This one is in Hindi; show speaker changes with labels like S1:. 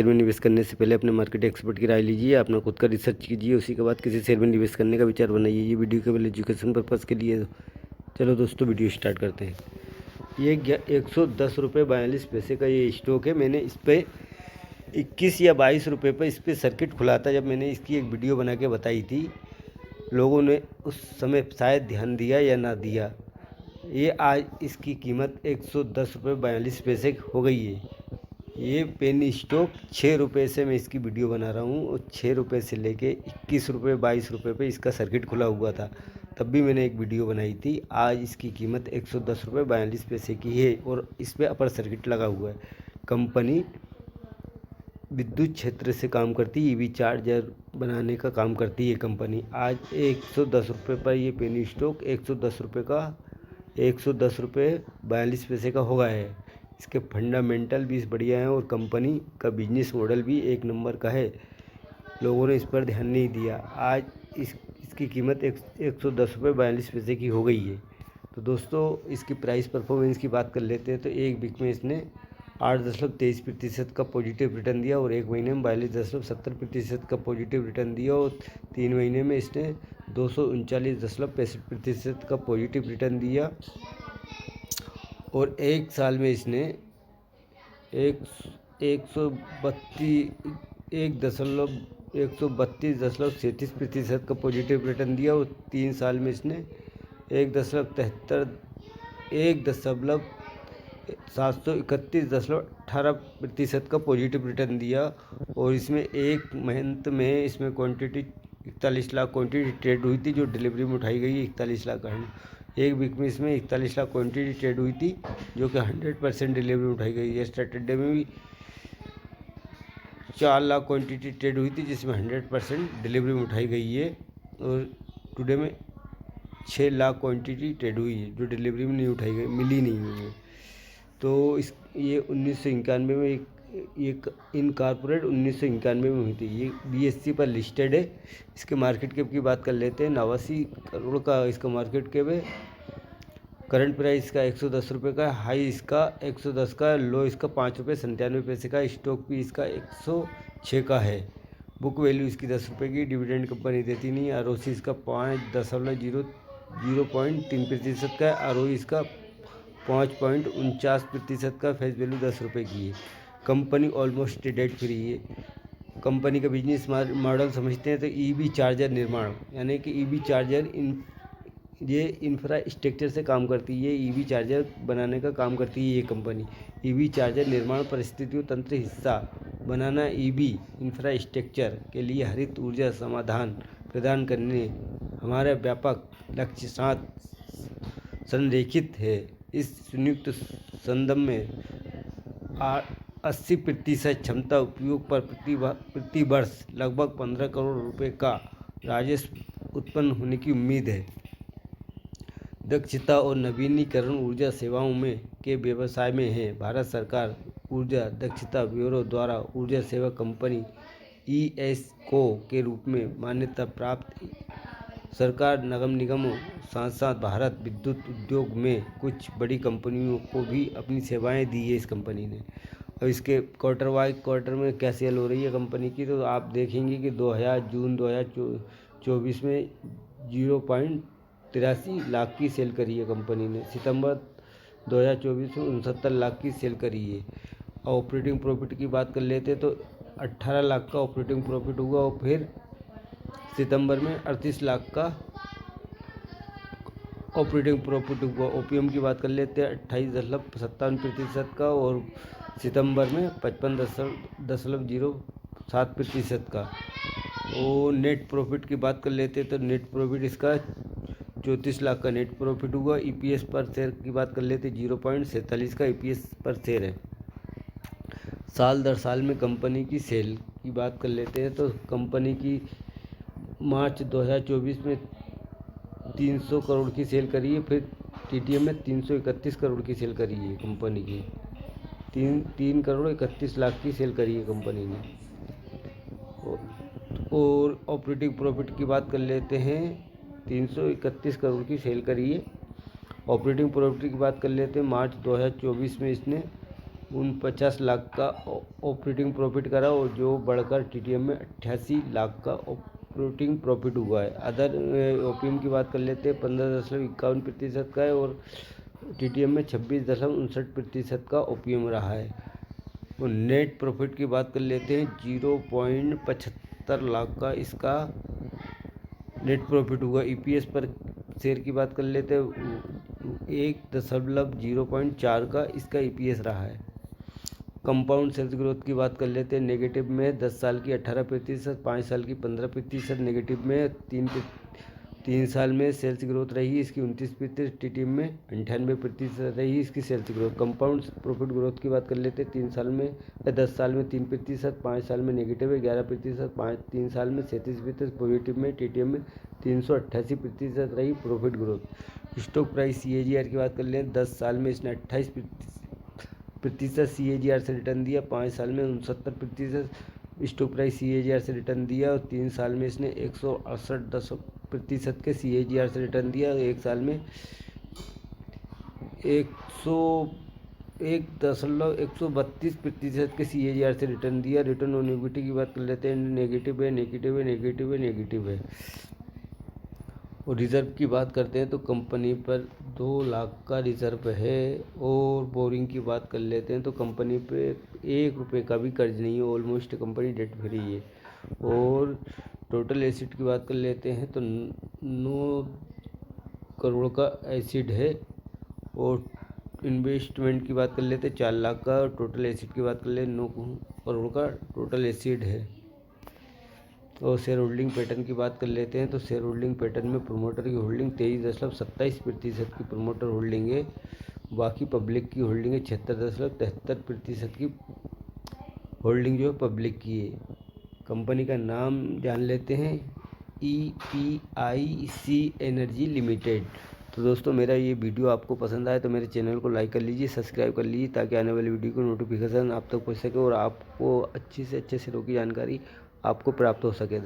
S1: शेयर में निवेश करने से पहले अपने मार्केट एक्सपर्ट की राय लीजिए, अपना खुद का रिसर्च कीजिए, उसी के बाद किसी शेयर में निवेश करने का विचार बनाइए। ये वीडियो केवल एजुकेशन पर्पज़ के लिए। चलो दोस्तों वीडियो स्टार्ट करते हैं। ये 110 रुपये 42 पैसे का ये स्टॉक है। मैंने इस पर 21 या 22 रुपये पर इस पर सर्किट खुला था। जब मैंने इसकी एक वीडियो बना के बताई थी, लोगों ने उस समय शायद ध्यान दिया या ना दिया। ये आज इसकी कीमत 110 रुपये 42 पैसे हो गई है। ये पेनी स्टॉक 6 रुपये से मैं इसकी वीडियो बना रहा हूँ और 6 रुपये से लेके 21 रुपये 22 रुपये पे इसका सर्किट खुला हुआ था। तब भी मैंने एक वीडियो बनाई थी। आज इसकी कीमत 110 रुपये 42 पैसे की है और इस पर अपर सर्किट लगा हुआ है। कंपनी विद्युत क्षेत्र से काम करती है, ईवी चार्जर बनाने का काम करती है कंपनी। आज 110 रुपये पर ये पेनी स्टॉक 110 रुपये 42 पैसे का हो गया है। इसके फंडामेंटल भी बढ़िया हैं और कंपनी का बिजनेस मॉडल भी एक नंबर का है। लोगों ने इस पर ध्यान नहीं दिया। आज इसकी कीमत 110 रुपये 42 पैसे की हो गई है। तो दोस्तों इसकी प्राइस परफॉर्मेंस की बात कर लेते हैं तो एक वीक में इसने 8.23% का पॉजिटिव रिटर्न दिया और एक महीने में 42.70% का पॉजिटिव रिटर्न दिया और 3 महीने में इसने 239.65% का पॉजिटिव रिटर्न दिया और एक साल में इसने 132.37% का पॉजिटिव रिटर्न दिया और 3 साल में इसने 1.731.18% का पॉजिटिव रिटर्न दिया। और इसमें एक मंथ में इसमें क्वांटिटी 41 लाख क्वांटिटी ट्रेड हुई थी, जो डिलीवरी में उठाई गई 41 लाख। एक वीक में इसमें 41 लाख क्वांटिटी ट्रेड हुई थी, जो कि 100% डिलीवरी में उठाई गई है। सैटरडे में भी 4 लाख क्वांटिटी ट्रेड हुई थी, जिसमें 100% डिलीवरी में उठाई गई है। और टुडे में 6 लाख क्वांटिटी ट्रेड हुई है, जो डिलीवरी में नहीं उठाई गई, मिली नहीं हुई है। तो ये 1991 में एक इनकॉर्पोरेट 1991 में हुई थी। ये BSE पर लिस्टेड है। इसके मार्केट कैप की बात कर लेते हैं। 89 करोड़ का इसका मार्केट कैप है। करंट प्राइस इसका 110 रुपये का, हाई इसका 110 का, लो इसका 5 रुपये 97 पैसे का। स्टॉक भी इसका 106 का है। बुक वैल्यू इसकी 10 रुपये की। डिविडेंड कंपनी देती नहीं। ROC इसका 5.03% का है। ROE इसका 5.49% का। फेस वैल्यू 10 रुपये की है। कंपनी ऑलमोस्ट डेट फ्री है। कंपनी का बिजनेस मॉडल समझते हैं तो EV चार्जर निर्माण, यानी कि EV चार्जर ये इंफ्रास्ट्रक्चर से काम करती है। EV चार्जर बनाने का काम करती है ये कंपनी। EV चार्जर निर्माण परिस्थितियों तंत्र हिस्सा बनाना EV इंफ्रास्ट्रक्चर के लिए हरित ऊर्जा समाधान प्रदान करने हमारा व्यापक लक्ष्य साथ संरेखित है। इस संयुक्त संदर्भ में 80% क्षमता उपयोग पर प्रति वर्ष लगभग 15 करोड़ रुपए का राजस्व उत्पन्न होने की उम्मीद है। दक्षता और नवीनीकरण ऊर्जा सेवाओं में के व्यवसाय में है। भारत सरकार ऊर्जा दक्षता ब्यूरो द्वारा ऊर्जा सेवा कंपनी ESCO के रूप में मान्यता प्राप्त। सरकार निगम निगमों साथ साथ भारत विद्युत उद्योग में कुछ बड़ी कंपनियों को भी अपनी सेवाएं दी है इस कंपनी ने। और इसके क्वार्टर में क्या सेल हो रही है कंपनी की, तो आप देखेंगे कि जून 2024 में 0.83 लाख की सेल करी है कंपनी ने। सितंबर 2024 में 69 लाख की सेल करी है। ऑपरेटिंग प्रॉफिट की बात कर लेते तो 18 लाख का ऑपरेटिंग प्रॉफिट हुआ और फिर सितंबर में 38 लाख का ऑपरेटिंग प्रॉफिट हुआ। OPM की बात कर लेते हैं 28.57% का और सितंबर में 55.07% का। और नेट प्रॉफिट की बात कर लेते हैं तो नेट प्रॉफिट इसका 34 लाख का नेट प्रॉफिट हुआ। EPS पर शेयर की बात कर लेते 0.47 का EPS पर शेयर है। साल दर साल में कंपनी की सेल की बात कर लेते हैं तो कंपनी की मार्च 2024 में 300 करोड़ की सेल करी है। फिर TTM में 331 करोड़ की सेल करी है कंपनी की। 3 करोड़ 31 लाख की सेल करी है कंपनी ने। और ऑपरेटिंग प्रॉफिट की बात कर लेते हैं 331 करोड़ की सेल करी है। ऑपरेटिंग प्रॉफिट की बात कर लेते हैं मार्च 2024 में इसने 49 लाख का ऑपरेटिंग प्रॉफिट करा और जो बढ़कर टीटीएम में 88 लाख का ऑपरेटिंग प्रॉफिट हुआ है। अदर ओपीएम की बात कर लेते हैं, 15.51% का है और टीटीएम में 26.59% का ओपीएम रहा है। और नेट प्रॉफिट की बात कर लेते हैं, 0.75 लाख का इसका नेट प्रॉफिट हुआ। ईपीएस पर शेयर की बात कर लेते हैं, 1.04 का इसका ईपीएस रहा है। कंपाउंड सेल्स ग्रोथ की बात कर लेते हैं, नेगेटिव में 10 साल की 18%, 5 साल की 15%, नेगेटिव में 3 साल में सेल्स ग्रोथ रही इसकी 29%, टीटीएम में 98% रही इसकी sales growth. Compound profit growth की बात कर लेते हैं, 10 साल में 3%, 5 साल में नेगेटिव है 11%, 3 साल में 37% पॉजिटिव में, टीटीएम में 388% रही profit growth. Stock price CAGR की बात कर लें, 10 साल में इसने 28% CAGR से रिटर्न दिया, 5 साल में 69% स्टॉक प्राइस CAGR से रिटर्न दिया और 3 साल में इसने 168% के CAGR से रिटर्न दिया और 1 साल में 132% के CAGR से रिटर्न दिया। रिटर्न ऑन इक्विटी की बात कर लेते हैं, नेगेटिव है। और रिज़र्व की बात करते हैं तो कंपनी पर 2 लाख का रिज़र्व है। और बोरिंग की बात कर लेते हैं तो कंपनी पे 1 रुपये का भी कर्ज नहीं है, ऑलमोस्ट कंपनी डेट फ्री है। और टोटल एसिड की बात कर लेते हैं तो 9 करोड़ का एसिड है। और इन्वेस्टमेंट की बात कर लेते हैं 4 लाख का। टोटल एसिड की बात कर ले 9 करोड़ का टोटल एसिड है। और शेयर होल्डिंग पैटर्न की बात कर लेते हैं तो शेयर होल्डिंग पैटर्न में प्रोमोटर की होल्डिंग 23.27% की प्रोमोटर होल्डिंग है। बाकी पब्लिक की होल्डिंग है 76.73% की होल्डिंग जो है पब्लिक की है। कंपनी का नाम जान लेते हैं, EPIC एनर्जी लिमिटेड। तो दोस्तों मेरा ये वीडियो आपको पसंद आए तो मेरे चैनल को लाइक कर लीजिए, सब्सक्राइब कर लीजिए ताकि आने वाली वीडियो को नोटिफिकेशन आप तक पहुँच सके और आपको अच्छे से अच्छे शेयरों की जानकारी आपको प्राप्त हो सके।